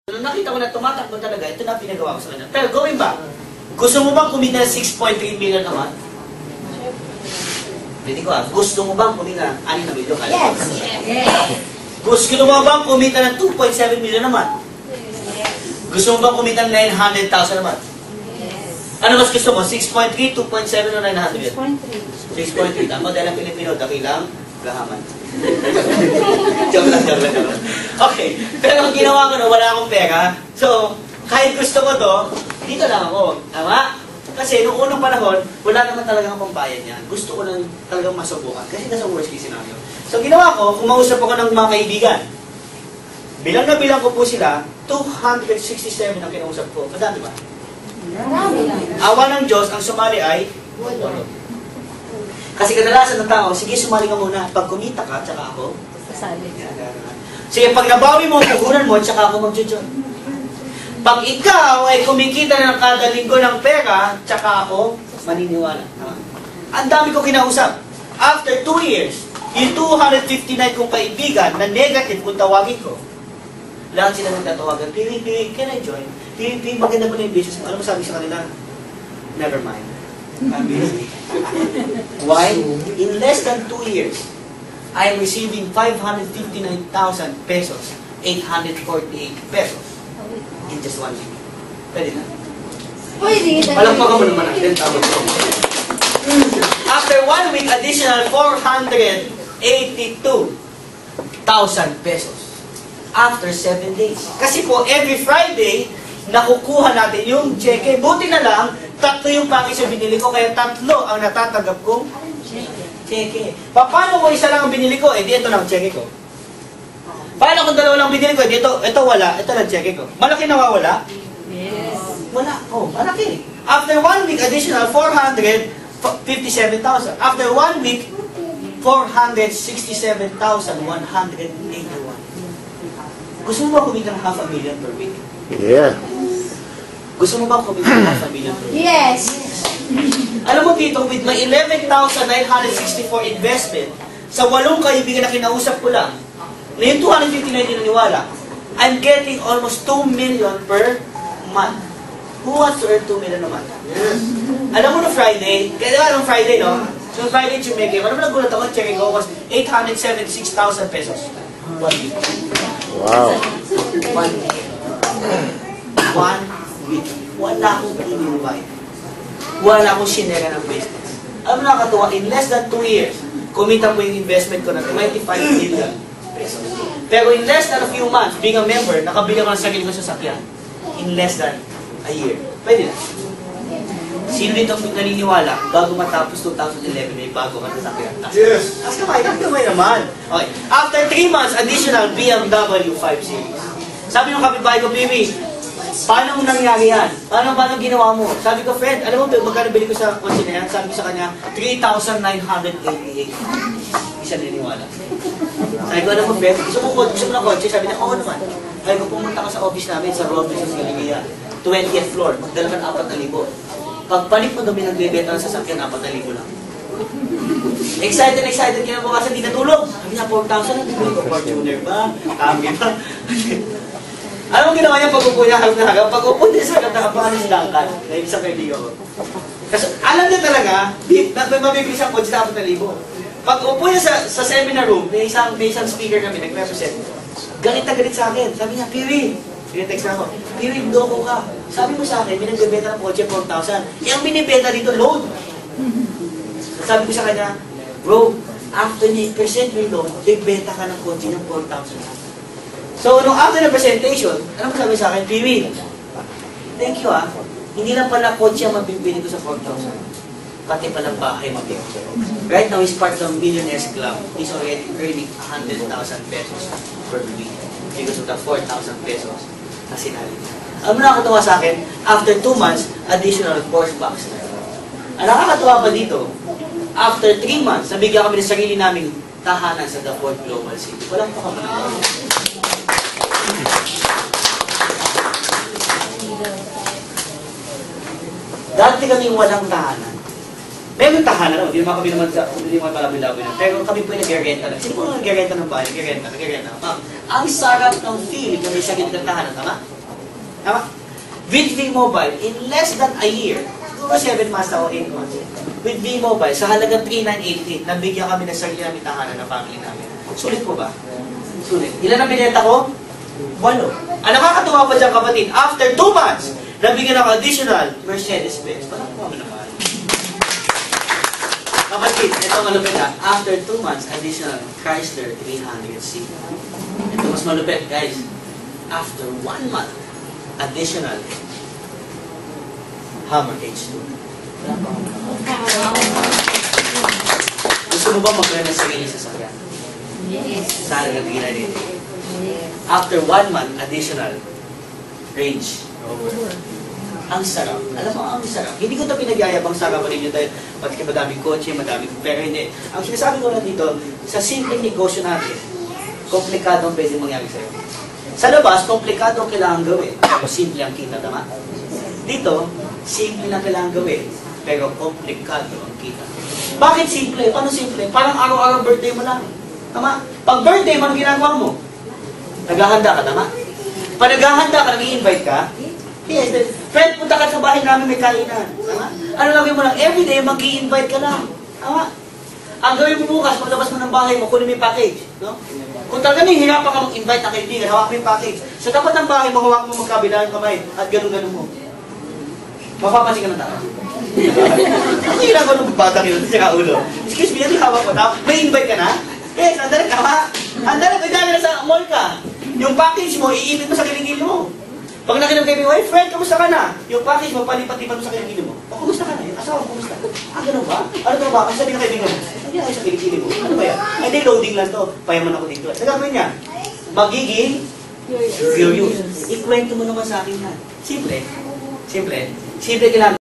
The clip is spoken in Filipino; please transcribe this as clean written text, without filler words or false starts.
Nung nakita ko na tumatakbo talaga, ito na pinagawa ko sa kanya. Pero going back, gusto mo bang kumita ng 6.3 million naman? Hindi ko gusto mo bang kumita ng 6 na million? Yes. Gusto mo bang kumita ng 2.7 million naman? Gusto mo bang kumita ng 900,000 naman? Ano mas gusto mo? 6.3, 2.7 o 900? 6.3. Tama, dahil ang Pilipino, dakilang gahaman. Joke lang. Okay. Pero ang ginawa ko na, wala akong pera. So, kahit gusto ko to, dito lang ako. Tama? Kasi nung unang panahon, wala naman talagang pambayad yan. Gusto ko lang talagang masubukan. Kasi nasa worst case scenario. So, ginawa ko, kumausap ako ng mga kaibigan. Bilang na bilang ko po sila, 267 ang kinausap ko. Madami ba? Awa ng Diyos, ang sumali ay 8. Kasi kadalasan ng tao, sige, sumali ka muna. Pag kumita ka, tsaka ako. Sige, pag nabawi mo ang puhunan mo, tsaka ako mag-join. Pag ikaw ay kumikita ng kada linggo ng pera, tsaka ako maniniwala. Ang dami ko kinausap. After 2 years, yung 259 kong kaibigan na negative kung tawagin ko, lahat sila nagtatawagan, Piri, can I join? Piri, maganda mo na yung business mo. Ano mo sabi sa kanila? Never mind. I'm busy. Why? In less than 2 years, I am receiving 559,000 pesos, 848 pesos in just 1 week. Pwede na. Palagpakan mo naman natin. After 1 week, additional 482,000 pesos. After 7 days. Kasi po, every Friday, nakukuha natin yung cheque. Buti na lang, 3 yung package na binili ko, kaya 3 ang natatanggap kong cheque. Paano kung isa lang ang binili ko? Eh, di ito lang cheque ko. Paano kung 2 lang binili ko? Eh, di ito wala. Ito lang cheque ko. Malaki nawawala? Yes. Wala. Oh, malaki. After 1 week, additional 457,000. After 1 week, 467,181. Gusto mo ba kumita ng 500,000 per week? Yeah. Gusto mo ba kumita ng 500,000 per week? Yes. Alam mo dito, with my 11,964 investment, sa 8 kaibigan na kinausap ko lang, na yung 259 naniwala, I'm getting almost 2 million per month. Who wants to earn 2 million a month? Yes. Alam mo no Friday, kaya diba nung Friday, no? So Friday, Jamaica, alam mo nagulat ako, check ko, was 876,000 pesos. 1 week. Wow. 1 week. 1 week. Wala akong in-invite. Wala akong sinera ng business. Alam mo nakakatuwa, in less than 2 years, kumita po yung investment ko ng 25 million pesos. Pero in less than a few months, being a member, nakabili ko ng sarili ko sa sakyan. In less than a year. Pwede na. Sino dito ang naniniwala, bago matapos 2011, may bago ka sa sakyan? Yes! As kamay naman. Okay. After 3 months, additional BMW 5 Series. Sabi ng kapitbahay ko, Bibi, paano mo nangyari yan? Paano ginawa mo? Sabi ko, friend, alam mo, magkano bili ko sa kotse na yan? Sabi ko sa kanya, 3,988. Isa naniniwala. Sabi ko, alam mo, friend, gusto mo ng kotse? Sabi niya, oo naman. Sabi ko, pumunta ka sa office namin sa Robinsons Galilea, 20th floor, magdala ka ng 4,000. Pagpalit mo kami nagbebenta ng sasakyan, 4,000 lang. Excited kinabukasan, di natulog. Sabi niya, 4,000 lang, bili ko Fortuner ba? Kami ba? Ano ginawa niya pag-upo niya harap-harap? Pag-upo niya sa katapangan ng Duncan, na isang kaibigan ko. Kasi alam niya talaga, may mabibili siyang kotse sa 4,000. Pag-upo niya sa seminar room, may isang speaker kami, nag-represent. Galit na galit sa akin. Sabi niya, Piri, text na ako, Piri, loko ka. Sabi mo sa akin, binagbebenta ng kotse 4,000. Yung binibenta dito, loan. Sabi ko sa kanya, bro, after ni percent may loan, nagbenta ka ng kotse ng 4,000. So, nung after the presentation, ano sabi sa akin? Piri, thank you Hindi lang pala kotse ang mabibili ko sa 4,000. Pati palang bahay mabibili. Right now, he's part of the Millionaires Club. He's already earning 100,000 pesos per week because of the 4,000 pesos na sinali. Ano nakakatuwa sa akin? After 2 months, additional Porsche box. Ang nakakatuwa pa dito, after 3 months, nabigyan kami ng sarili naming tahanan sa The Ford Global City. Walang pa kami. Dati kaming walang tahanan. Meron tahanan naman, hindi naman palabi-labi na. Pero kami po yung nag-renta lang. Sino po nag-renta ng bahay? Nag-renta. Ang sarap ng feel kung may sakit ng tahanan, tama? Tama? With V-Mobile, in less than a year, siguro 7 months o 8 months, with V-Mobile, sa halagang 3,988, nabigyan kami ng sarili namin tahanan ng family namin. Sulit po ba? Sulit. Ilan ang binenta ko? 8. Ang nakakatuwa pa dyan, kapatid, after 2 months, nabigyan ako additional Mercedes-Benz. Parang po kami naman. Kapatid, ito ang malupit ha. After 2 months, additional Chrysler 300C. Ito mas malupit, guys. After 1 month, additional Hummer H2. Gusto mo ba mag-rent ng sarili sa sakyan? Yes. Sa halagang 398. After 1 month, additional Range Rover. Ang sarap. Alam mo, ang sarap. Hindi ko ito pinagyayabang sarap pa ninyo dahil pati madaming kotse, madaming pero hindi. Ang sinasabi ko lang dito, sa simpleng negosyo natin, komplikado ang pwede mangyari sa'yo. Sa labas, komplikado ang kailangan gawin. Pero simple ang kita, tama? Dito, simple lang kailangan gawin. Pero komplikado ang kita. Bakit simple? Paano simple? Parang araw-araw birthday mo lang. Tama? Pag birthday mo, anong ginagawa mo? Naghahanda ka, tama? Pag naghahanda ka, nag-i-invite ka, yes, then, friend, punta ka sa bahay namin, may kainan. Tama? Ano lagay mo lang? Everyday, mag-i-invite ka lang. Tama? Ang gawin mo bukas, paglabas mo ng bahay mo, kunin mo yung package. No? Kung talaga nahihirapan ka mag-invite na kaibigan, hawak mo yung package. Sa tapat ng bahay mo, hawak mo magkabilang kamay at ganun-ganun mo. Mapapansin ka ng tao. Ang ginagawa ng batang yun, sa ulo. Excuse me, ano hawak mo? May invite ka na? Yes, andala ka, ha? Andala, kaya na sa mall ka. Yung package mo, iipit mo sa kiligili mo. Pag nakinig kayo, hey, friend, kamusta ka na? Yung package mo, palipat-lipat mo sa kiligili mo. O, kamusta ka na? Yung asawa, kamusta? Ah, ganun ba? Ano to ba? Ang sabi ng kaibigan mo, hindi ako sa kiligili mo. Ano ba yan? Ay, hindi, loading lang to. Payaman ako dito. Sa gagawin niya, magiging furious. Ikwento mo naman sa akin yan. Simple. Simple. Simple kailangan.